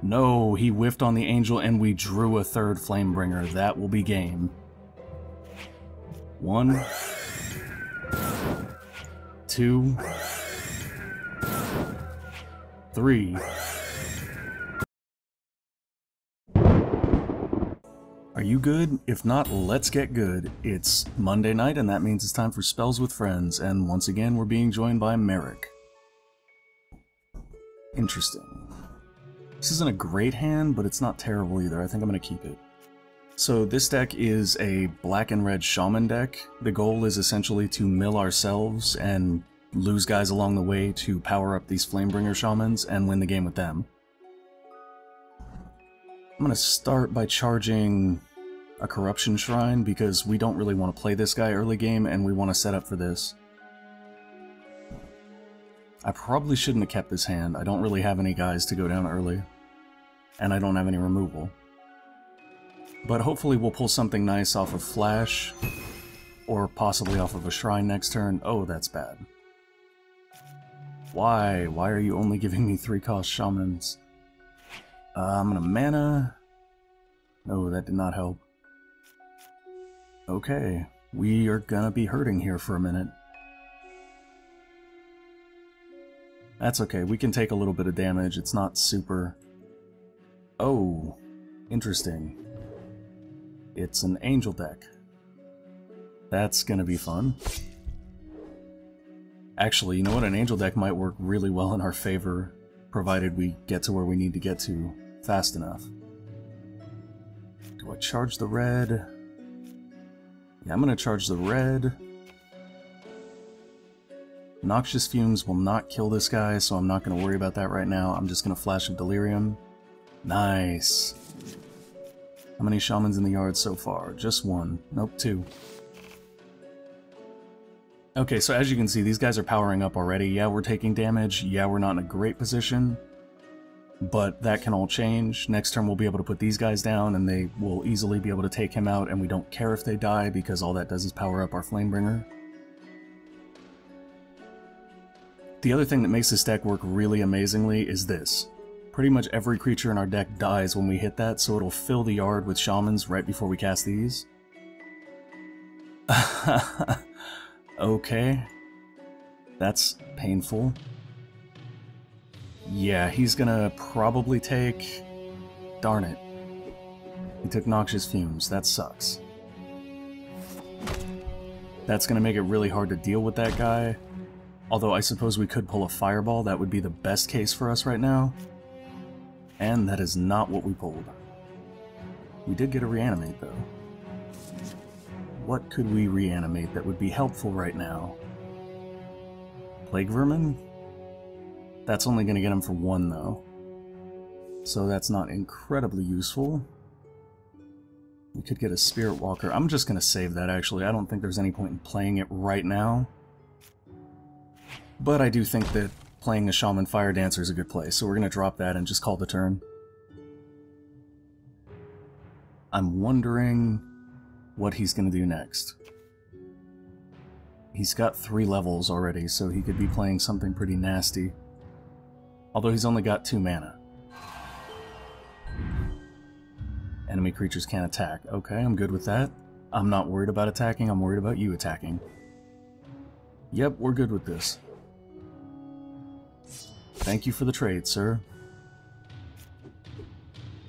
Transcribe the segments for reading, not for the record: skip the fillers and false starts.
No, he whiffed on the Angel and we drew a third Flamebringer. That will be game. 1, 2, 3. Are you good? If not, let's get good. It's Monday night and that means it's time for Spells with Friends, and once again we're being joined by Merric. Interesting. This isn't a great hand, but it's not terrible either. I think I'm going to keep it. So this deck is a black and red Shaman deck. The goal is essentially to mill ourselves and lose guys along the way to power up these Flamebringer Shamans and win the game with them. I'm going to start by charging a Corruption Shrine because we don't really want to play this guy early game and we want to set up for this. I probably shouldn't have kept this hand. I don't really have any guys to go down early. And I don't have any removal. But hopefully we'll pull something nice off of Flash, or possibly off of a Shrine next turn. Oh, that's bad. Why? Why are you only giving me 3-cost Shamans? I'm gonna mana... No, that did not help. Okay, we are gonna be hurting here for a minute. That's okay, we can take a little bit of damage, it's not super... Oh, interesting. It's an Angel deck. That's gonna be fun. Actually, you know what? An Angel deck might work really well in our favor, provided we get to where we need to get to fast enough. Do I charge the red? Yeah, I'm gonna charge the red. Noxious Fumes will not kill this guy, so I'm not going to worry about that right now. I'm just going to Flash of Delirium. Nice. How many Shamans in the yard so far? Just 1. Nope, 2. Okay, so as you can see, these guys are powering up already. Yeah, we're taking damage. Yeah, we're not in a great position. But that can all change. Next turn we'll be able to put these guys down, and they will easily be able to take him out, and we don't care if they die, because all that does is power up our Flamebringer. The other thing that makes this deck work really amazingly is this. Pretty much every creature in our deck dies when we hit that, so it'll fill the yard with Shamans right before we cast these. Okay. That's painful. Yeah, he's gonna probably take... Darn it. He took Noxious Fumes. That sucks. That's gonna make it really hard to deal with that guy. Although I suppose we could pull a Fireball, that would be the best case for us right now. And that is not what we pulled. We did get a Reanimate, though. What could we reanimate that would be helpful right now? Plague Vermin? That's only going to get him for 1, though. So that's not incredibly useful. We could get a Spirit Walker. I'm just going to save that, actually. I don't think there's any point in playing it right now. But I do think that playing a Shaman Fire Dancer is a good play, so we're going to drop that and just call the turn. I'm wondering what he's going to do next. He's got 3 levels already, so he could be playing something pretty nasty. Although he's only got 2 mana. Enemy creatures can't attack. Okay, I'm good with that. I'm not worried about attacking, I'm worried about you attacking. Yep, we're good with this. Thank you for the trade, sir.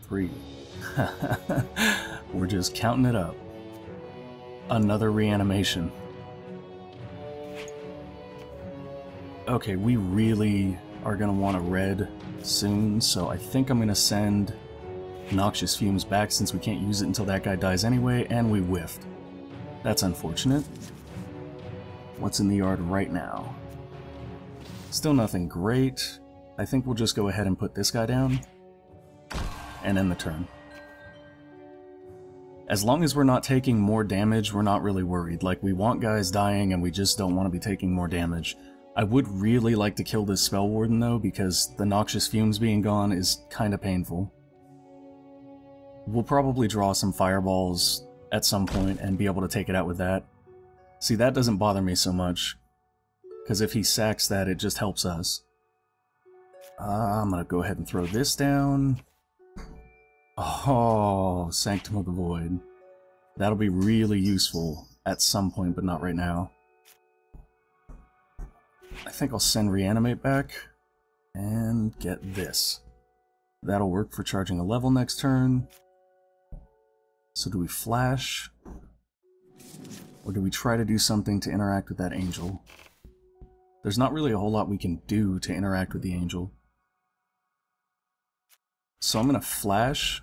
3. We're just counting it up. Another reanimation. Okay, we really are going to want a red soon, so I think I'm going to send Noxious Fumes back since we can't use it until that guy dies anyway, and we whiffed. That's unfortunate. What's in the yard right now? Still nothing great. I think we'll just go ahead and put this guy down and end the turn. As long as we're not taking more damage, we're not really worried. Like, we want guys dying and we just don't want to be taking more damage. I would really like to kill this Spell Warden though, because the Noxious Fumes being gone is kind of painful. We'll probably draw some Fireballs at some point and be able to take it out with that. See, that doesn't bother me so much, because if he sacks that, it just helps us. I'm gonna go ahead and throw this down. Oh, Sanctum of the Void. That'll be really useful at some point, but not right now. I think I'll send Reanimate back and get this. That'll work for charging a level next turn. So do we flash? Or do we try to do something to interact with that angel? There's not really a whole lot we can do to interact with the angel. So I'm gonna flash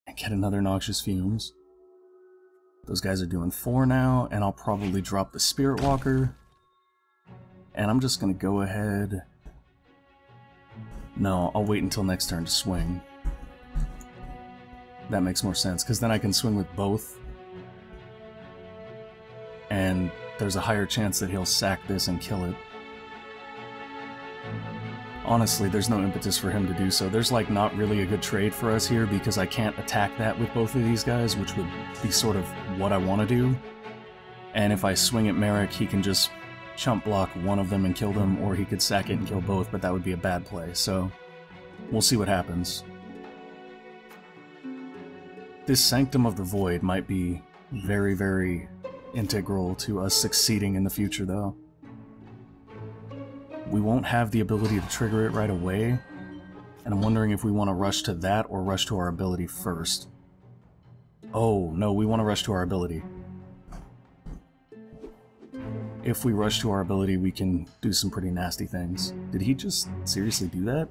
and get another Noxious Fumes. Those guys are doing 4 now, and I'll probably drop the Spirit Walker. And I'm just gonna go ahead... No, I'll wait until next turn to swing. That makes more sense, because then I can swing with both. And there's a higher chance that he'll sack this and kill it. Honestly, there's no impetus for him to do so. There's like not really a good trade for us here, because I can't attack that with both of these guys, which would be sort of what I want to do. And if I swing at Merric, he can just chump block one of them and kill them, or he could sack it and kill both, but that would be a bad play, so we'll see what happens. This Sanctum of the Void might be very, very integral to us succeeding in the future, though. We won't have the ability to trigger it right away, and I'm wondering if we want to rush to that or rush to our ability first. Oh, no, we want to rush to our ability. If we rush to our ability, we can do some pretty nasty things. Did he just seriously do that?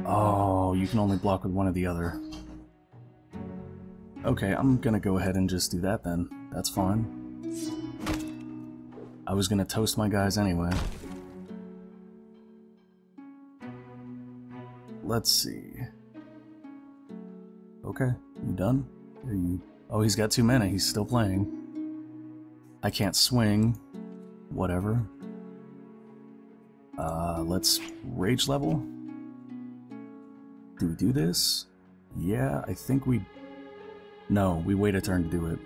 Oh, you can only block with one or the other. Okay, I'm gonna go ahead and just do that then. That's fine. I was gonna toast my guys anyway. Let's see. Okay, you done? Are you... Oh, he's got 2 mana, he's still playing. I can't swing. Whatever. Let's rage level. Do we do this? Yeah, I think we... No, we wait a turn to do it.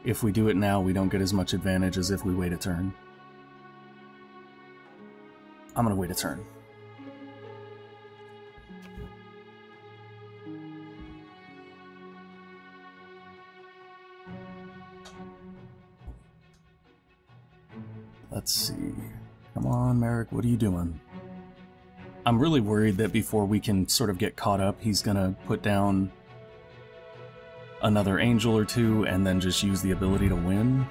If we do it now, we don't get as much advantage as if we wait a turn. I'm gonna wait a turn. Let's see. Come on, Merric, what are you doing? I'm really worried that before we can sort of get caught up, he's gonna put down another angel or 2 and then just use the ability to win.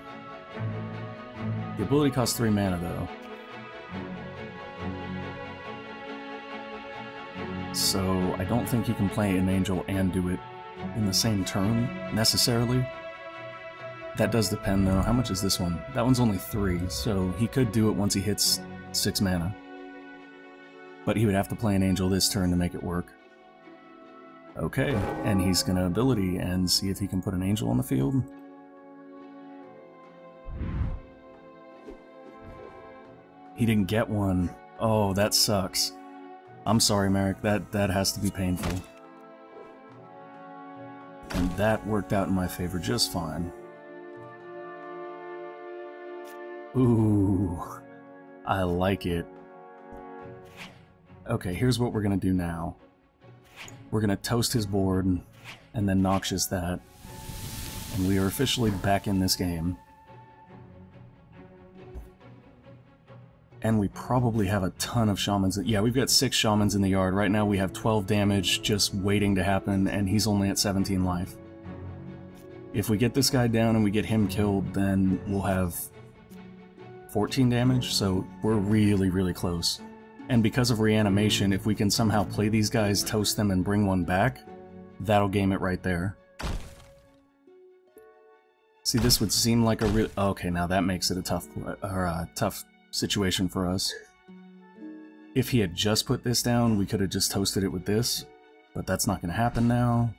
The ability costs 3 mana, though. So I don't think he can play an angel and do it in the same turn, necessarily. That does depend, though. How much is this one? That one's only 3, so he could do it once he hits 6 mana. But he would have to play an angel this turn to make it work. Okay, and he's gonna ability and see if he can put an angel on the field. He didn't get one. Oh, that sucks. I'm sorry, Merric. That has to be painful. And that worked out in my favor just fine. Ooh, I like it. Okay, here's what we're gonna do now. We're gonna toast his board, and then Noxious that. And we are officially back in this game. And we probably have a ton of Shamans. Yeah, we've got 6 Shamans in the yard. Right now we have 12 damage just waiting to happen, and he's only at 17 life. If we get this guy down and we get him killed, then we'll have 14 damage, so we're really, really close. And because of reanimation, if we can somehow play these guys, toast them, and bring one back, that'll game it right there. See, this would seem like a real... Okay, now that makes it a tough situation for us. If he had just put this down, we could have just toasted it with this, but that's not going to happen now.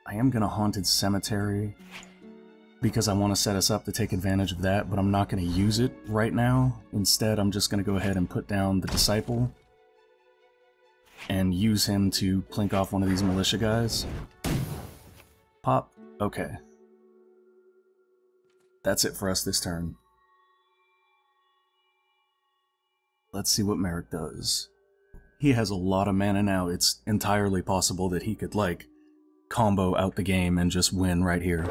I am going to Haunted Cemetery, because I want to set us up to take advantage of that, but I'm not going to use it right now. Instead, I'm just going to go ahead and put down the Disciple and use him to plink off one of these militia guys. Pop. Okay. That's it for us this turn. Let's see what Merric does. He has a lot of mana now. It's entirely possible that he could, like, combo out the game and just win right here.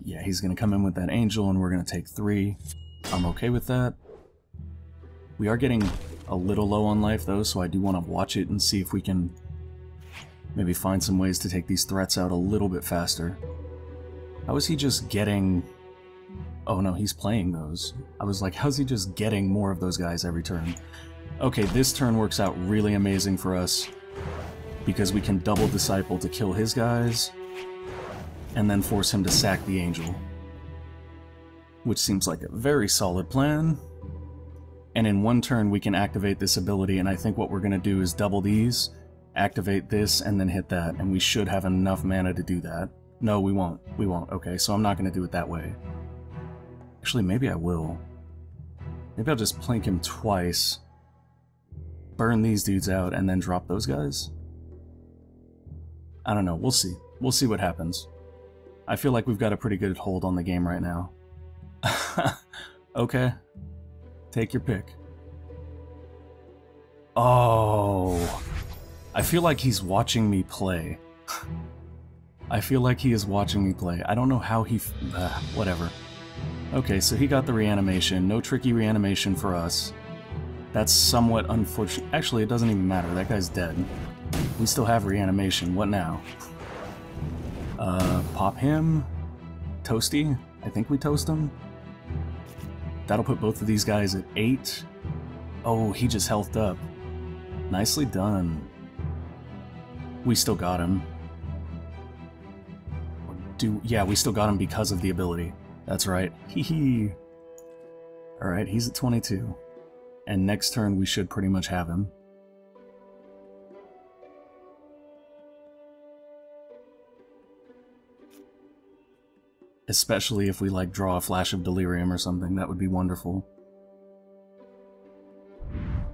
Yeah, he's gonna come in with that angel and we're gonna take 3. I'm okay with that. We are getting a little low on life though, so I do want to watch it and see if we can maybe find some ways to take these threats out a little bit faster. How is he just getting... Oh no, he's playing those. I was like, how's he just getting more of those guys every turn? Okay, this turn works out really amazing for us because we can double Disciple to kill his guys and then force him to sack the angel, which seems like a very solid plan. And in one turn we can activate this ability, and I think what we're going to do is double these, activate this, and then hit that, and we should have enough mana to do that. No, we won't. We won't. Okay, so I'm not going to do it that way. Actually, maybe I will. Maybe I'll just plink him twice, burn these dudes out, and then drop those guys? I don't know. We'll see. We'll see what happens. I feel like we've got a pretty good hold on the game right now. Okay. Take your pick. Oh. I feel like he's watching me play. I feel like he is watching me play. I don't know how he... whatever. Okay, so he got the reanimation. No tricky reanimation for us. That's somewhat unfortunate. Actually, it doesn't even matter. That guy's dead. We still have reanimation. What now? Pop him. Toasty. I think we toast him. That'll put both of these guys at 8. Oh, he just healthed up. Nicely done. We still got him. Yeah, we still got him because of the ability. That's right. Hee hee. Alright, he's at 22. And next turn we should pretty much have him. Especially if we, like, draw a Flash of Delirium or something, that would be wonderful.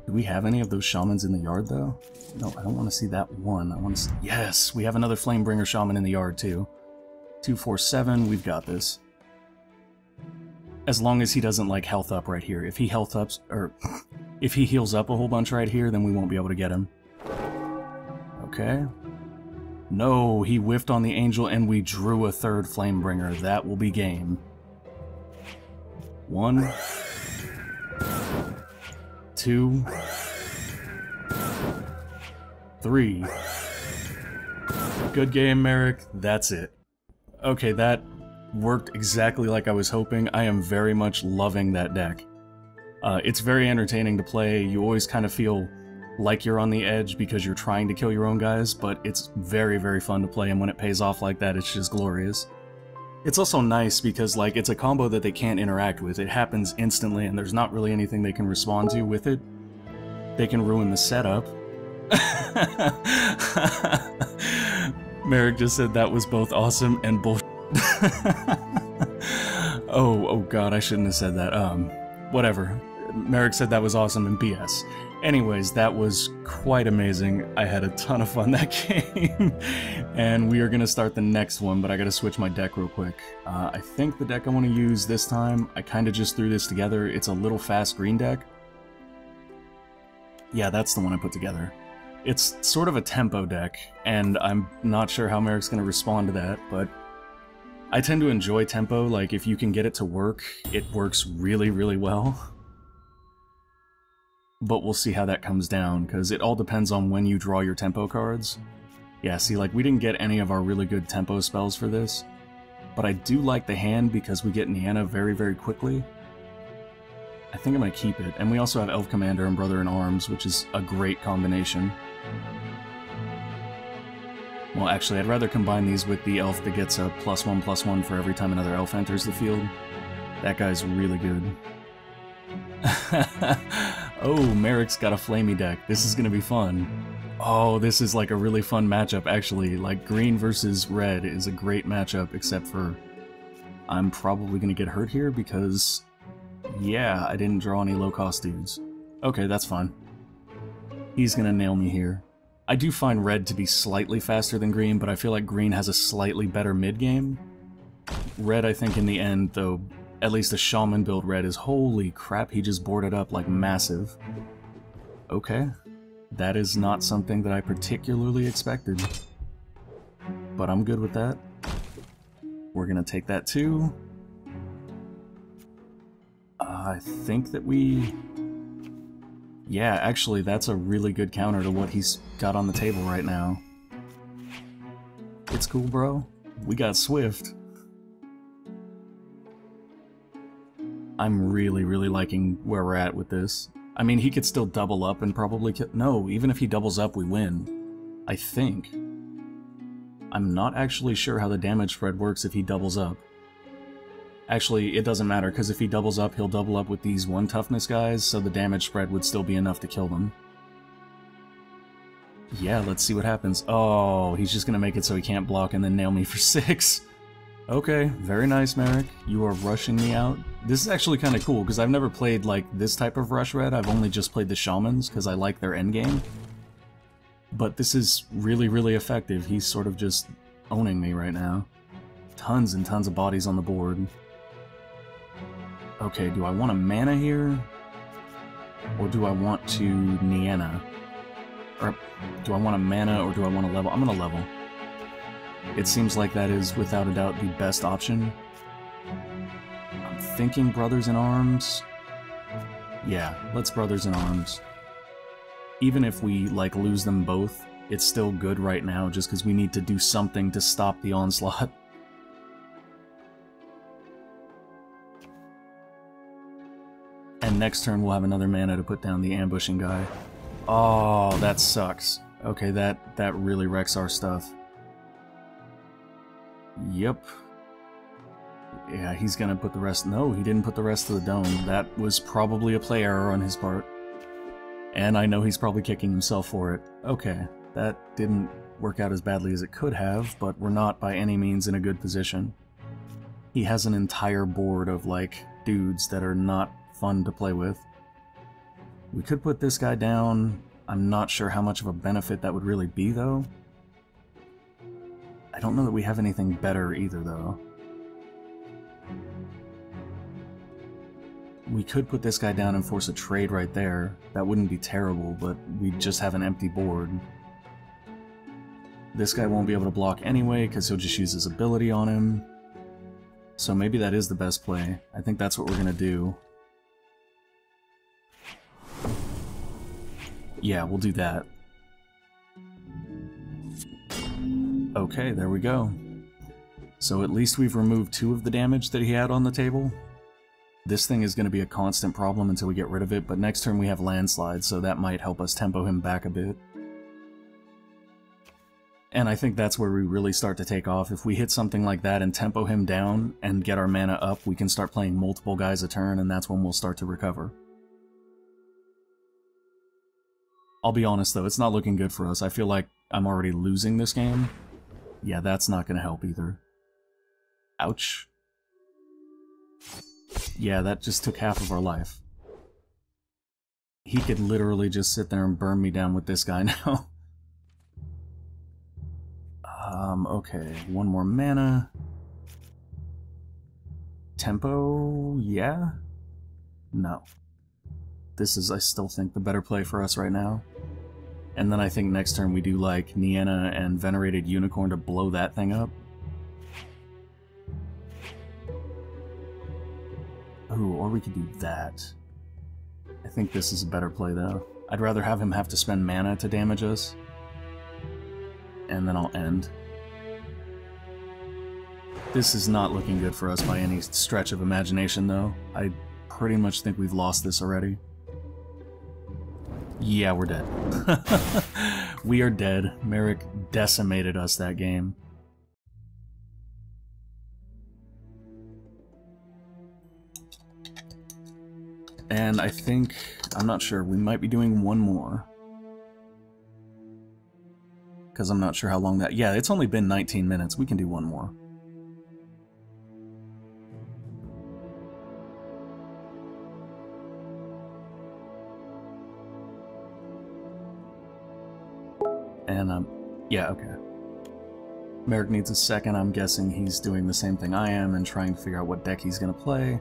Do we have any of those Shamans in the yard, though? No, I don't want to see that one. I want to see... Yes! We have another Flamebringer Shaman in the yard, too. 2, 4, 7, we've got this. As long as he doesn't, like, health up right here. If he health ups, or... if he heals up a whole bunch right here, then we won't be able to get him. Okay. No, he whiffed on the angel and we drew a third Flamebringer. That will be game. 1, 2, 3. Good game, Merric. That's it. Okay, that worked exactly like I was hoping. I am very much loving that deck. It's very entertaining to play. You always kind of feel like you're on the edge because you're trying to kill your own guys, but it's very, very fun to play, and when it pays off like that, it's just glorious. It's also nice because, like, it's a combo that they can't interact with. It happens instantly, and there's not really anything they can respond to with it. They can ruin the setup. Merric just said that was both awesome and bullshit. Oh god, I shouldn't have said that. Whatever. Merric said that was awesome and BS. Anyways, that was quite amazing. I had a ton of fun that game. And we are going to start the next one, but I got to switch my deck real quick. I think the deck I want to use this time, I kind of just threw this together. It's a little fast green deck. Yeah, that's the one I put together. It's sort of a tempo deck, and I'm not sure how Merric's going to respond to that, but I tend to enjoy tempo. Like, if you can get it to work, it works really, really well. But we'll see how that comes down, because it all depends on when you draw your tempo cards. Yeah, see, like, we didn't get any of our really good tempo spells for this, but I do like the hand because we get Niana very, very quickly. I think I'm going to keep it, and we also have Elf Commander and Brother-in-Arms, which is a great combination. Well, actually, I'd rather combine these with the Elf that gets a +1/+1 for every time another Elf enters the field. That guy's really good. Oh, Merric's got a flamey deck. This is gonna be fun. Oh, this is like a really fun matchup, actually. Like, green versus red is a great matchup, except for I'm probably gonna get hurt here because, yeah, I didn't draw any low-cost dudes. Okay, that's fine. He's gonna nail me here. I do find red to be slightly faster than green, but I feel like green has a slightly better mid-game. Red, I think, in the end, though, at least the Shaman build red is holy crap, he just boarded up like massive. Okay. That is not something that I particularly expected. But I'm good with that. We're gonna take that too. I think that we... Yeah, actually, that's a really good counter to what he's got on the table right now. It's cool, bro. We got Swift. I'm really, really liking where we're at with this. I mean, he could still double up and probably kill... No, even if he doubles up, we win. I think. I'm not actually sure how the damage spread works if he doubles up. Actually, it doesn't matter, because if he doubles up, he'll double up with these 1 toughness guys, so the damage spread would still be enough to kill them. Yeah, let's see what happens. Oh, he's just gonna make it so he can't block and then nail me for 6. Okay, very nice, Merric. You are rushing me out. This is actually kind of cool, because I've never played, like, this type of rush red. I've only just played the Shamans, because I like their endgame. But this is really, really effective. He's sort of just owning me right now. Tons and tons of bodies on the board. Okay, do I want a mana here? Or do I want to Nienna? Or do I want a mana or do I want to level? I'm gonna level. It seems like that is, without a doubt, the best option. I'm thinking Brothers in Arms. Yeah, let's Brothers in Arms. Even if we, like, lose them both, it's still good right now just because we need to do something to stop the onslaught. And next turn we'll have another mana to put down the ambushing guy. Oh, that sucks. Okay, that really wrecks our stuff. Yep. Yeah, he's gonna put the rest... No, he didn't put the rest of the dome. That was probably a play error on his part. And I know he's probably kicking himself for it. Okay, that didn't work out as badly as it could have, but we're not by any means in a good position. He has an entire board of, like, dudes that are not fun to play with. We could put this guy down. I'm not sure how much of a benefit that would really be, though. I don't know that we have anything better either, though. We could put this guy down and force a trade right there. That wouldn't be terrible, but we'd just have an empty board. This guy won't be able to block anyway, because he'll just use his ability on him. So maybe that is the best play. I think that's what we're gonna do. Yeah, we'll do that. Okay, there we go. So at least we've removed 2 of the damage that he had on the table. This thing is going to be a constant problem until we get rid of it, but next turn we have Landslide, so that might help us tempo him back a bit. And I think that's where we really start to take off. If we hit something like that and tempo him down and get our mana up, we can start playing multiple guys a turn, and that's when we'll start to recover. I'll be honest though, it's not looking good for us. I feel like I'm already losing this game. Yeah, that's not going to help either. Ouch. Yeah, that just took half of our life. He could literally just sit there and burn me down with this guy now. Okay, 1 more mana. Tempo, yeah? No. This is, I still think, the better play for us right now. And then I think next turn we do, like, Nienna and Venerated Unicorn to blow that thing up. Ooh, or we could do that. I think this is a better play, though. I'd rather have him have to spend mana to damage us. And then I'll end. This is not looking good for us by any stretch of imagination, though. I pretty much think we've lost this already. Yeah, we're dead. We are dead. Merric decimated us that game. And I think, I'm not sure, we might be doing 1 more. Because I'm not sure how long that... Yeah, it's only been 19 minutes. We can do 1 more. And, yeah, okay. Merric needs a second. I'm guessing he's doing the same thing I am and trying to figure out what deck he's gonna play.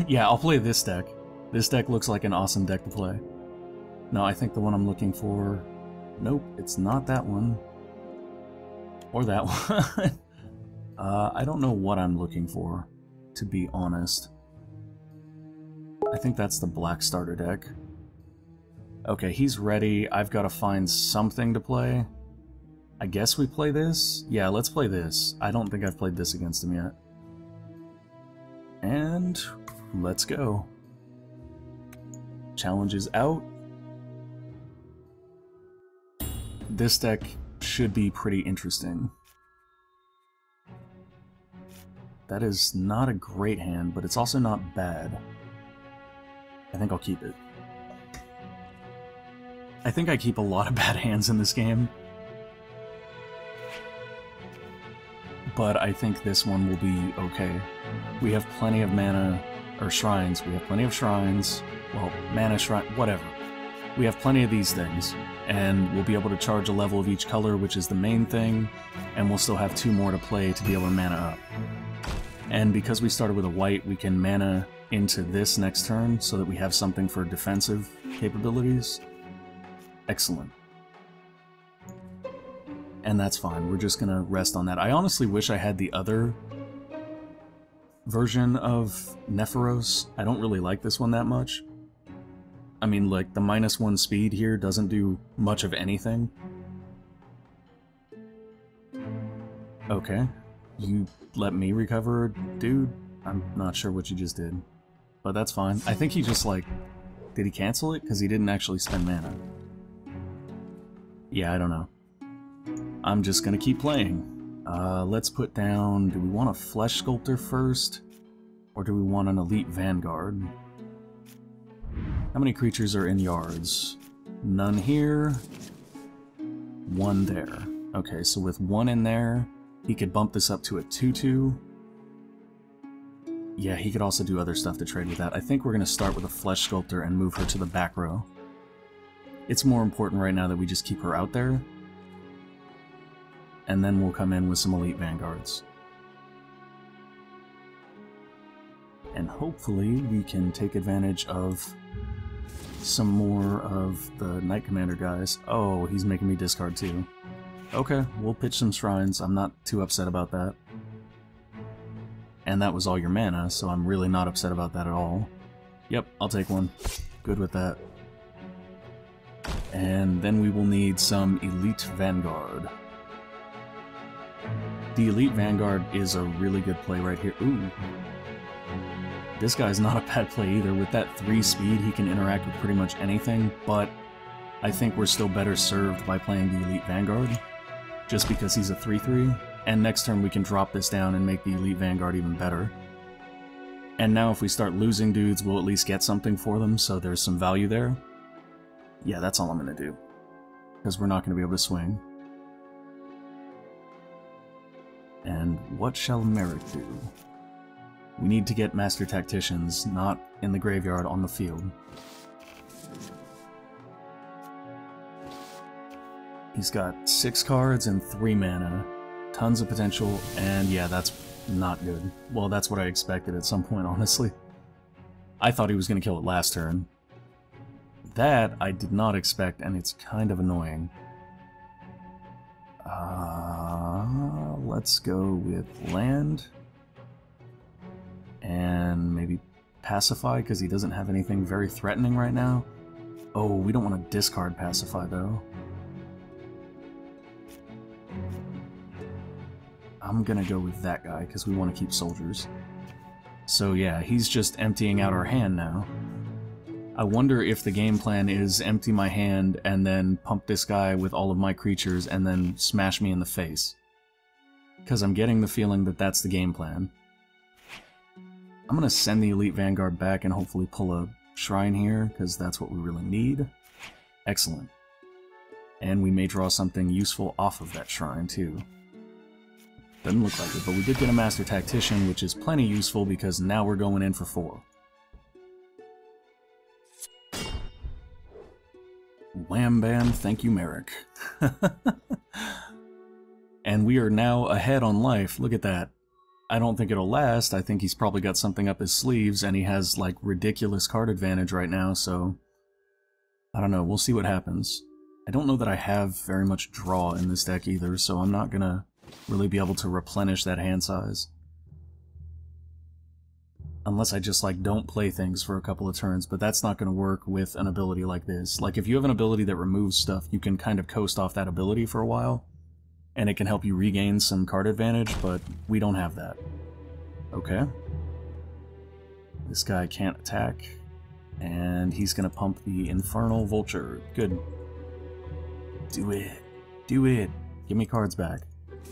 Yeah, I'll play this deck. This deck looks like an awesome deck to play. No, I think the one I'm looking for... Nope, it's not that one. Or that one. I don't know what I'm looking for, to be honest. I think that's the black starter deck. Okay, he's ready. I've got to find something to play. I guess we play this? Yeah, let's play this. I don't think I've played this against him yet. And let's go. Challenge is out. This deck should be pretty interesting. That is not a great hand, but it's also not bad. I think I'll keep it. I think I keep a lot of bad hands in this game. But I think this one will be okay. We have plenty of mana, or shrines. We have plenty of shrines. Well, mana, shrine, whatever. We have plenty of these things, and we'll be able to charge a level of each color, which is the main thing, and we'll still have 2 more to play to be able to mana up. And because we started with a white, we can mana into this next turn so that we have something for defensive capabilities. Excellent. And that's fine, we're just gonna rest on that. I honestly wish I had the other version of Nephiros. I don't really like this one that much. I mean, like, the -1 speed here doesn't do much of anything. Okay. You let me recover, dude? I'm not sure what you just did. But that's fine. I think he just, like... Did he cancel it? Because he didn't actually spend mana. Yeah, I don't know. I'm just gonna keep playing. Let's put down... Do we want a Flesh Sculptor first? Or do we want an Elite Vanguard? How many creatures are in yards? None here. 1 there. Okay, so with 1 in there, he could bump this up to a 2/2. Yeah, he could also do other stuff to trade with that. I think we're going to start with a Flesh Sculptor and move her to the back row. It's more important right now that we just keep her out there. And then we'll come in with some Elite Vanguards. And hopefully we can take advantage of some more of the Knight Commander guys. Oh, he's making me discard too. Okay, we'll pitch some shrines. I'm not too upset about that. And that was all your mana, so I'm really not upset about that at all. Yep, I'll take one. Good with that. And then we will need some Elite Vanguard. The Elite Vanguard is a really good play right here. Ooh. This guy's not a bad play either. With that 3 speed, he can interact with pretty much anything, but I think we're still better served by playing the Elite Vanguard, just because he's a 3/3, and next turn we can drop this down and make the Elite Vanguard even better. And now if we start losing dudes, we'll at least get something for them, so there's some value there. Yeah, that's all I'm going to do, because we're not going to be able to swing. And what shall Merric do? We need to get Master Tacticians, not in the graveyard, on the field. He's got 6 cards and 3 mana. Tons of potential, and yeah, that's not good. Well, that's what I expected at some point, honestly. I thought he was going to kill it last turn. That I did not expect, and it's kind of annoying. Let's go with land. And maybe Pacify, because he doesn't have anything very threatening right now. Oh, we don't want to discard Pacify, though. I'm gonna go with that guy, because we want to keep soldiers. So yeah, he's just emptying out our hand now. I wonder if the game plan is empty my hand and then pump this guy with all of my creatures and then smash me in the face. Because I'm getting the feeling that that's the game plan. I'm going to send the Elite Vanguard back and hopefully pull a shrine here, because that's what we really need. Excellent. And we may draw something useful off of that shrine too. Doesn't look like it, but we did get a Master Tactician, which is plenty useful because now we're going in for 4. Wham bam, thank you, Merric. And we are now ahead on life. Look at that. I don't think it'll last. I think he's probably got something up his sleeves, and he has, like, ridiculous card advantage right now, so... I don't know, we'll see what happens. I don't know that I have very much draw in this deck either, so I'm not gonna really be able to replenish that hand size. Unless I just, like, don't play things for a couple of turns, but that's not gonna work with an ability like this. Like, if you have an ability that removes stuff, you can kind of coast off that ability for a while, and it can help you regain some card advantage, but we don't have that. Okay. This guy can't attack, and he's gonna pump the Infernal Vulture. Good. Do it. Do it. Give me cards back.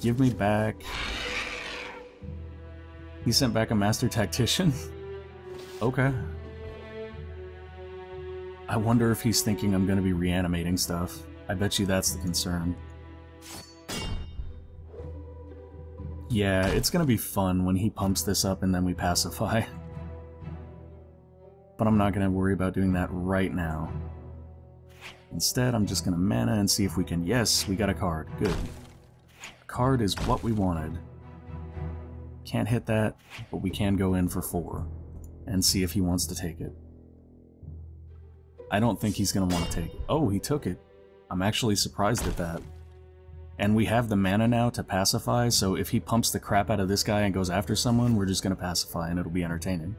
Give me back... He sent back a Master Tactician? Okay. I wonder if he's thinking I'm gonna be reanimating stuff. I bet you that's the concern. Yeah, it's gonna be fun when he pumps this up and then we pacify. But I'm not gonna worry about doing that right now. Instead, I'm just gonna mana and see if we can... Yes, we got a card. Good. A card is what we wanted. Can't hit that, but we can go in for 4 and see if he wants to take it. I don't think he's gonna want to take it. Oh, he took it. I'm actually surprised at that. And we have the mana now to pacify, so if he pumps the crap out of this guy and goes after someone, we're just gonna pacify and it'll be entertaining.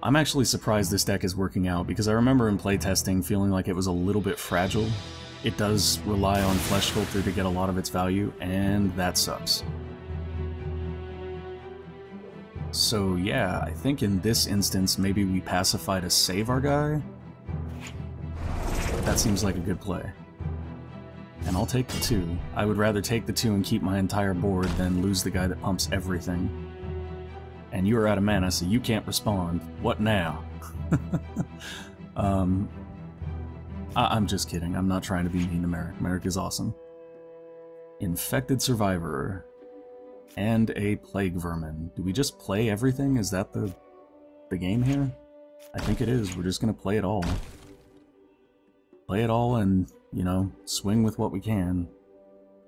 I'm actually surprised this deck is working out, because I remember in playtesting feeling like it was a little bit fragile. It does rely on Flesh Sculptor to get a lot of its value, and that sucks. So yeah, I think in this instance maybe we pacify to save our guy. That seems like a good play. And I'll take the 2. I would rather take the 2 and keep my entire board than lose the guy that pumps everything. And you're out of mana, so you can't respond. What now? I'm just kidding. I'm not trying to be mean to Merric. Merric is awesome. Infected Survivor. And a Plague Vermin. Do we just play everything? Is that the game here? I think it is. We're just gonna play it all. Play it all and, you know, swing with what we can.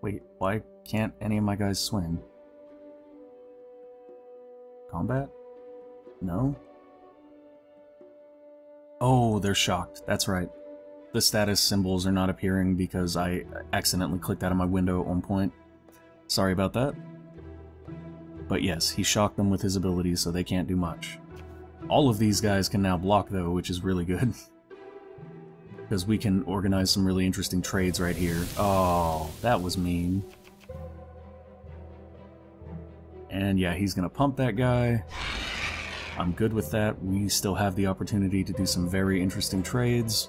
Wait, why can't any of my guys swing? Combat? No? Oh, they're shocked. That's right. The status symbols are not appearing because I accidentally clicked out of my window at one point. Sorry about that. But yes, he shocked them with his abilities, so they can't do much. All of these guys can now block, though, which is really good. Because we can organize some really interesting trades right here. Oh, that was mean. And yeah, he's gonna pump that guy. I'm good with that. We still have the opportunity to do some very interesting trades.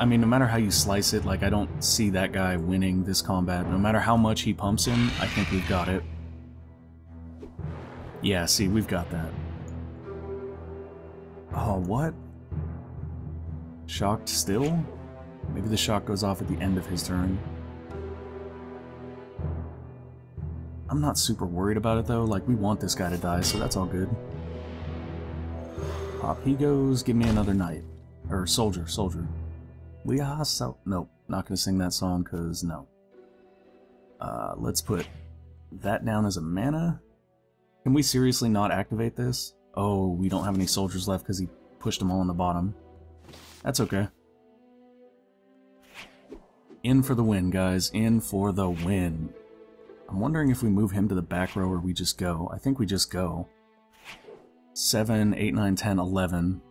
I mean, no matter how you slice it, like, I don't see that guy winning this combat. No matter how much he pumps him, I think we've got it. Yeah, see, we've got that. Oh, what? Shocked still? Maybe the shock goes off at the end of his turn. I'm not super worried about it, though. Like, we want this guy to die, so that's all good. Pop he goes, give me another knight. Or soldier. We are so... Nope, not gonna sing that song, because no. Let's put that down as a mana. Can we seriously not activate this? Oh, we don't have any soldiers left because he pushed them all on the bottom. That's okay. In for the win, guys. In for the win. I'm wondering if we move him to the back row or we just go. I think we just go. 7, 8, 9, 10, 11.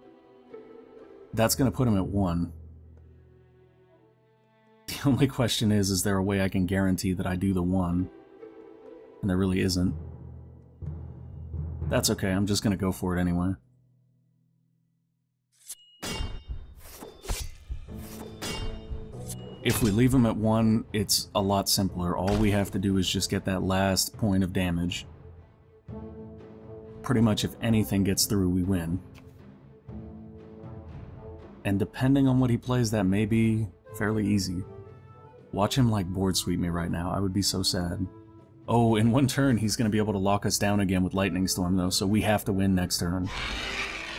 That's going to put him at 1. The only question is there a way I can guarantee that I do the 1? And there really isn't. That's okay, I'm just going to go for it anyway. If we leave him at 1, it's a lot simpler. All we have to do is just get that last point of damage. Pretty much if anything gets through, we win. And depending on what he plays, that may be fairly easy. Watch him, like, board sweep me right now. I would be so sad. Oh, in one turn, he's going to be able to lock us down again with Lightning Storm, though, so we have to win next turn.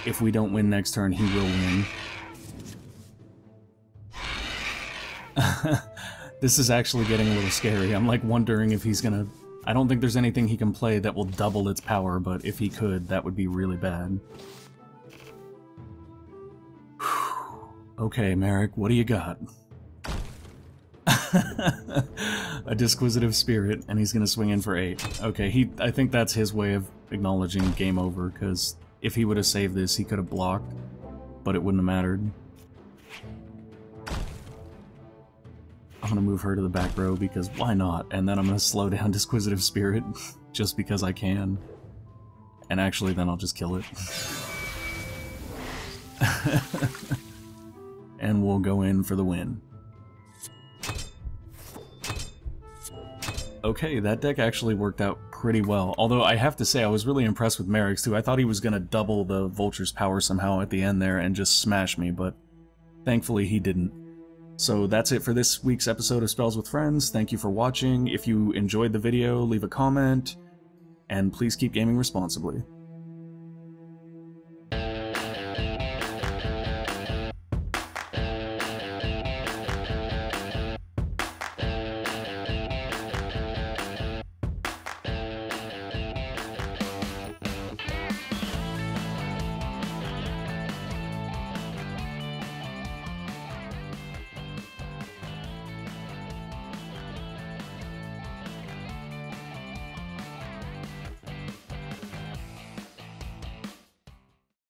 if we don't win next turn, he will win. This is actually getting a little scary. I'm like wondering if he's gonna... I don't think there's anything he can play that will double its power, but if he could, that would be really bad. Okay, Merric, what do you got? A Disquisitive Spirit, and he's gonna swing in for 8. Okay, I think that's his way of acknowledging game over, because if he would have saved this, he could have blocked, but it wouldn't have mattered. I'm gonna move her to the back row, because why not? And then I'm gonna slow down Disquisitive Spirit, just because I can. And actually, then I'll just kill it. And we'll go in for the win. Okay, that deck actually worked out pretty well. Although I have to say, I was really impressed with Merric's too. I thought he was gonna double the Vulture's power somehow at the end there and just smash me, but thankfully he didn't. So that's it for this week's episode of Spells with Friends. Thank you for watching. If you enjoyed the video, leave a comment, and please keep gaming responsibly.